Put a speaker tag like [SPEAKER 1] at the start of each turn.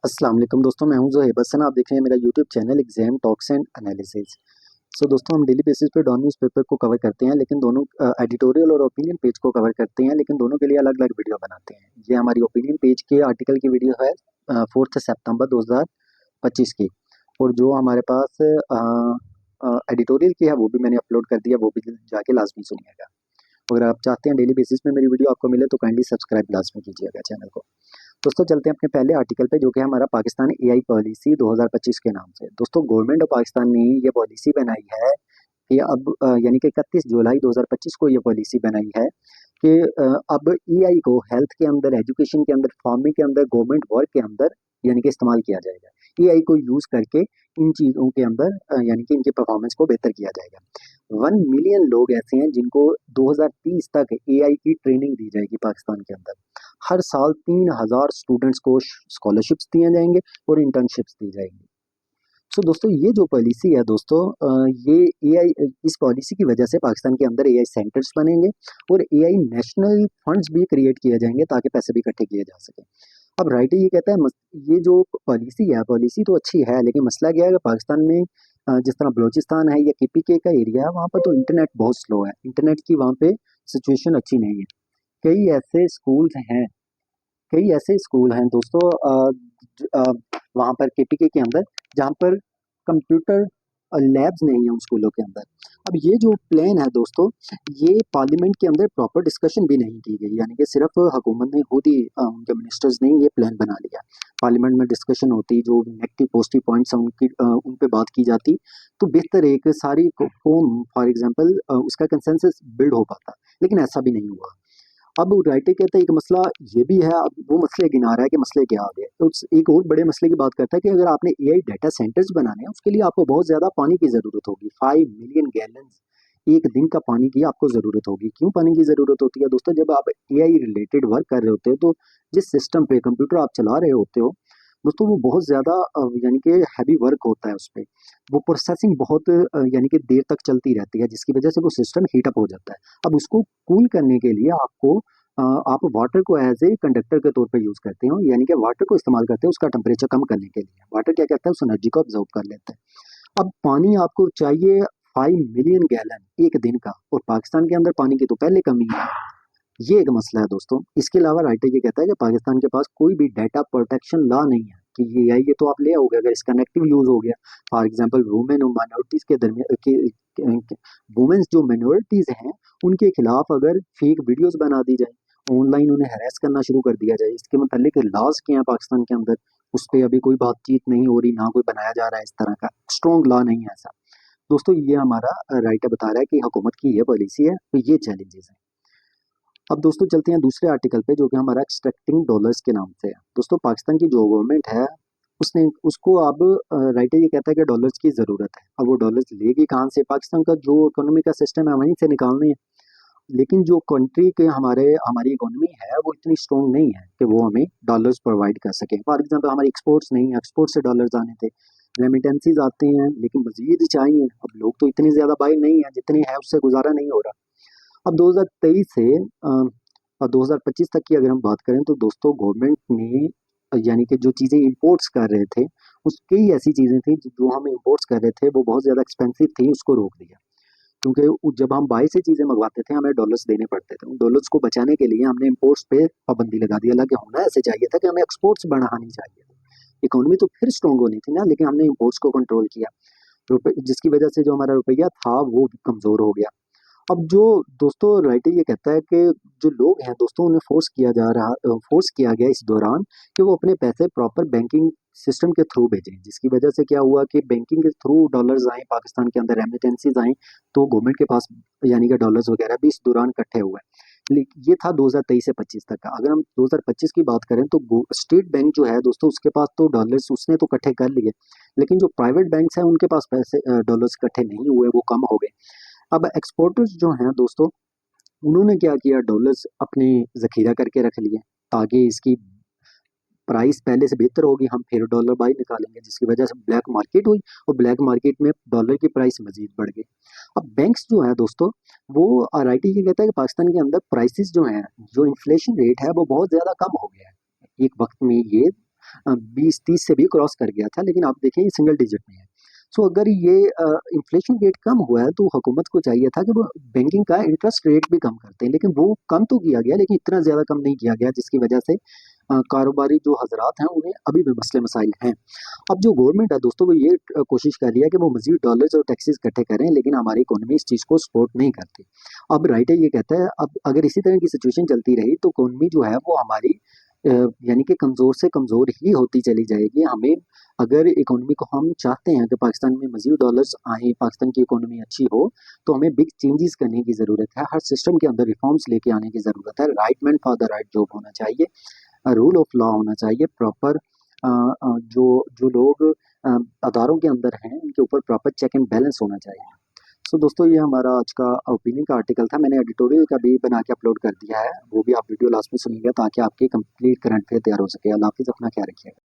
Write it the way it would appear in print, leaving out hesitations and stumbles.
[SPEAKER 1] अस्सलाम वालेकुम दोस्तों, मैं हूं ज़ोहेब हसन। आप देख रहे हैं मेरा YouTube channel exam talks and analysis. दोस्तों, हम डेली बेसिस पे डॉन न्यूज़पेपर को कवर करते हैं, लेकिन दोनों एडिटोरियल और ओपिनियन पेज को कवर करते हैं, लेकिन दोनों के लिए अलग अलग वीडियो बनाते हैं। ये हमारी ओपिनियन पेज के आर्टिकल की वीडियो है 4 सितंबर 2025 की। और जो हमारे पास एडिटोरियल की है वो भी मैंने अपलोड कर दिया, वो भी जाके लाजमी सुनिएगा। अगर आप चाहते हैं डेली बेसिस पे मेरी वीडियो आपको मिले तो काइंडली सब्सक्राइब लाजमी कीजिएगा चैनल को। दोस्तों, चलते हैं अपने पहले आर्टिकल पे, जो कि हमारा पाकिस्तान एआई पॉलिसी 2025 के नाम से। दोस्तों, गवर्नमेंट ऑफ पाकिस्तान ने ये पॉलिसी बनाई है कि अब यानी कि 31 जुलाई 2025 को ये पॉलिसी बनाई है कि अब एआई को हेल्थ के अंदर, एजुकेशन के अंदर, फार्मिंग के अंदर, गवर्नमेंट वर्क के अंदर यानी कि इस्तेमाल किया जाएगा। एआई को यूज करके इन चीज़ों के अंदर यानी कि इनकी परफॉर्मेंस को बेहतर किया जाएगा। 1 मिलियन लोग ऐसे हैं जिनको 2030 तक एआई की ट्रेनिंग दी जाएगी पाकिस्तान के अंदर। हर साल 3,000 स्टूडेंट्स को स्कॉलरशिप्स दिए जाएंगे और इंटर्नशिप्स दी जाएंगी। दोस्तों, ये जो पॉलिसी है दोस्तों, ये एआई, इस पॉलिसी की वजह से पाकिस्तान के अंदर एआई सेंटर्स बनेंगे और एआई नेशनल फंड्स भी क्रिएट किए जाएंगे ताकि पैसे भी इकट्ठे किए जा सके। अब राइटर ये कहता है ये जो पॉलिसी है, पॉलिसी तो अच्छी है, लेकिन मसला क्या है कि पाकिस्तान में जिस तरह बलोचिस्तान है या केपीके का एरिया है, वहाँ पर तो इंटरनेट बहुत स्लो है। इंटरनेट की वहाँ पे सिचुएशन अच्छी नहीं है। कई ऐसे स्कूल्स हैं कई ऐसे स्कूल हैं दोस्तों, वहाँ पर केपीके के अंदर, जहाँ पर कंप्यूटर लैब्स नहीं है उन स्कूलों के अंदर। अब ये जो प्लान है दोस्तों, ये पार्लियामेंट के अंदर प्रॉपर डिस्कशन भी नहीं की गई, यानी कि सिर्फ हुकूमत ने खुद ही, उनके मिनिस्टर्स ने ये प्लान बना लिया। पार्लियामेंट में डिस्कशन होती, जो नेगेटिव पॉजिटिव पॉइंट्स हैं उन पे बात की जाती, तो बेहतर एक सारी कौम फॉर एग्जांपल उसका कंसेंसस बिल्ड हो पाता, लेकिन ऐसा भी नहीं हुआ। अब राइटर कहता है एक मसला ये भी है। अब वो मसले गिना रहा है कि मसले क्या आ गए, तो एक और बड़े मसले की बात करता है कि अगर आपने एआई डाटा सेंटर्स बनाने हैं, उसके लिए आपको बहुत ज्यादा पानी की जरूरत होगी। 5 मिलियन गैलन एक दिन का पानी की आपको जरूरत होगी। क्यों पानी की जरूरत होती है दोस्तों? जब आप एआई रिलेटेड वर्क कर रहे होते हो, तो जिस सिस्टम पे कंप्यूटर आप चला रहे होते हो दोस्तों, वो बहुत ज्यादा यानी कि हैवी वर्क होता है उस पे। वो प्रोसेसिंग बहुत यानी कि देर तक चलती रहती है, जिसकी वजह से वो सिस्टम हीटअप हो जाता है। अब उसको कूल करने के लिए आप वाटर को एज ए कंडक्टर के तौर पे यूज करते हो, यानी कि वाटर को इस्तेमाल करते हैं उसका टेम्परेचर कम करने के लिए। वाटर क्या करता है, उस एनर्जी को ऑब्जॉर्व कर लेता है। अब पानी आपको चाहिए 5 मिलियन गैलन एक दिन का, और पाकिस्तान के अंदर पानी की तो पहले कमी है। ये एक मसला है दोस्तों। इसके अलावा राइटर ये कहता है कि पाकिस्तान के पास कोई भी डाटा प्रोटेक्शन लॉ नहीं है कि ये आई, ये तो आप ले आओगे अगर इसका नेगेटिव यूज हो गया। फॉर एग्जांपल, वुमेन और माइनॉरिटीज के दरमियान वुमेन्स जो माइनॉरिटीज हैं, उनके खिलाफ अगर फेक वीडियोस बना दी जाए, ऑनलाइन उन्हें हरास करना शुरू कर दिया जाए, इसके मतलब लॉज क्या है पाकिस्तान के अंदर, उस पर अभी कोई बातचीत नहीं हो रही, ना कोई बनाया जा रहा है। इस तरह का स्ट्रॉन्ग लॉ नहीं है ऐसा। दोस्तों, ये हमारा राइटर बता रहा है कि हुकूमत की ये पॉलिसी है, तो ये चैलेंजेस है। अब दोस्तों, चलते हैं दूसरे आर्टिकल पे, जो कि हमारा एक्सट्रैक्टिंग डॉलर्स के नाम से है। दोस्तों, पाकिस्तान की जो गवर्नमेंट है, उसने उसको अब राइटर ये कहता है कि डॉलर्स की ज़रूरत है। अब वो डॉलर्स लेगी कहाँ से? पाकिस्तान का जो इकोनॉमी का सिस्टम है वहीं से निकालने हैं। लेकिन जो कंट्री के हमारी इकोनॉमी है वो इतनी स्ट्रॉन्ग नहीं है कि वो हमें डॉलर्स प्रोवाइड कर सके। फॉर एग्जाम्पल, हमारी एक्सपोर्ट्स नहीं है, एक्सपोर्ट से डॉलर्स आने थे। रेमिटेंसीज आते हैं, लेकिन मजीद चाहिए। अब लोग तो इतने ज़्यादा बाई नहीं है, जितने हैं उससे गुजारा नहीं हो रहा। अब 2023 से और 2025 तक की अगर हम बात करें, तो दोस्तों गवर्नमेंट ने यानी कि जो चीज़ें इंपोर्ट्स कर रहे थे, उसकी ही ऐसी चीज़ें थी जो हम इंपोर्ट्स कर रहे थे, वो बहुत ज़्यादा एक्सपेंसिव थी, उसको रोक दिया। क्योंकि जब हम बाहर से चीज़ें मंगवाते थे, हमें डॉलर्स देने पड़ते थे। उन डॉलर्स को बचाने के लिए हमने इंपोर्ट्स पे पाबंदी लगा दी। हालांकि होना ऐसे चाहिए था कि हमें एक्सपोर्ट्स बढ़ानी चाहिए थी, इकोनॉमी तो फिर स्ट्रॉन्ग होनी थी ना, लेकिन हमने इंपोर्ट्स को कंट्रोल किया। रुपये, जिसकी वजह से जो हमारा रुपया था वो कमज़ोर हो गया। अब जो दोस्तों राइटर ये कहता है कि जो लोग हैं दोस्तों, उन्हें फोर्स किया गया इस दौरान कि वो अपने पैसे प्रॉपर बैंकिंग सिस्टम के थ्रू भेजें, जिसकी वजह से क्या हुआ कि बैंकिंग के थ्रू डॉलर्स आए पाकिस्तान के अंदर, रेमिटेंसीज आई, तो गवर्नमेंट के पास यानी कि डॉलर्स वगैरह भी इस दौरान इकट्ठे हुए। लेकिन ये था 2023 से 25 तक का। अगर हम 2025 की बात करें, तो स्टेट बैंक जो है दोस्तों, उसके पास तो डॉलर्स उसने तो इकट्ठे कर लिए, लेकिन जो प्राइवेट बैंक्स हैं उनके पास पैसे डॉलर्स इकट्ठे नहीं हुए, वो कम हो गए। अब एक्सपोर्टर्स जो हैं दोस्तों, उन्होंने क्या किया, डॉलर्स अपने जखीरा करके रख लिए ताकि इसकी प्राइस पहले से बेहतर होगी, हम फिर डॉलर बाई निकालेंगे, जिसकी वजह से ब्लैक मार्केट हुई और ब्लैक मार्केट में डॉलर की प्राइस मजीद बढ़ गई। अब बैंक्स जो है दोस्तों, वो आरआईटी ये कहता है कि पाकिस्तान के अंदर प्राइसेस जो हैं, जो इन्फ्लेशन रेट है वो बहुत ज़्यादा कम हो गया है। एक वक्त में ये 20-30 से भी क्रॉस कर गया था, लेकिन आप देखें ये सिंगल डिजिट में है। सो अगर ये इन्फ्लेशन रेट कम हुआ है तो हुकूमत को चाहिए था कि वो बैंकिंग का इंटरेस्ट रेट भी कम करते हैं, लेकिन वो कम तो किया गया लेकिन इतना ज़्यादा कम नहीं किया गया, जिसकी वजह से कारोबारी जो हजरात हैं उन्हें अभी भी मसले मसाइल हैं। अब जो गवर्नमेंट है दोस्तों वो ये कोशिश कर रही है कि वो मजीद डॉलर्स और टैक्सेस इकट्ठे करें, लेकिन हमारी इकोनॉमी इस चीज़ को सपोर्ट नहीं करती। अब राइटर ये कहता है अब अगर इसी तरह की सिचुएशन चलती रही तो इकोनॉमी जो है वो हमारी यानी कि कमज़ोर से कमज़ोर ही होती चली जाएगी। हमें अगर इकोनॉमी को हम चाहते हैं कि पाकिस्तान में मज़ीद डॉलर्स आएँ, पाकिस्तान की इकोनॉमी अच्छी हो, तो हमें बिग चेंजेस करने की ज़रूरत है। हर सिस्टम के अंदर रिफॉर्म्स लेके आने की ज़रूरत है। Right man for the right job होना चाहिए, रूल ऑफ लॉ होना चाहिए, प्रॉपर जो जो लोग अदारों के अंदर हैं उनके ऊपर प्रॉपर चेक एंड बैलेंस होना चाहिए। सो दोस्तों ये हमारा आज का ओपिनियन का आर्टिकल था। मैंने एडिटोरियल का भी बना के अपलोड कर दिया है, वो भी आप वीडियो लास्ट में सुनिएगा ताकि आपकी कंप्लीट करंट अफेयर तैयार हो सके। अल्लाह हाफिज़, अपना ख्याल रखिएगा।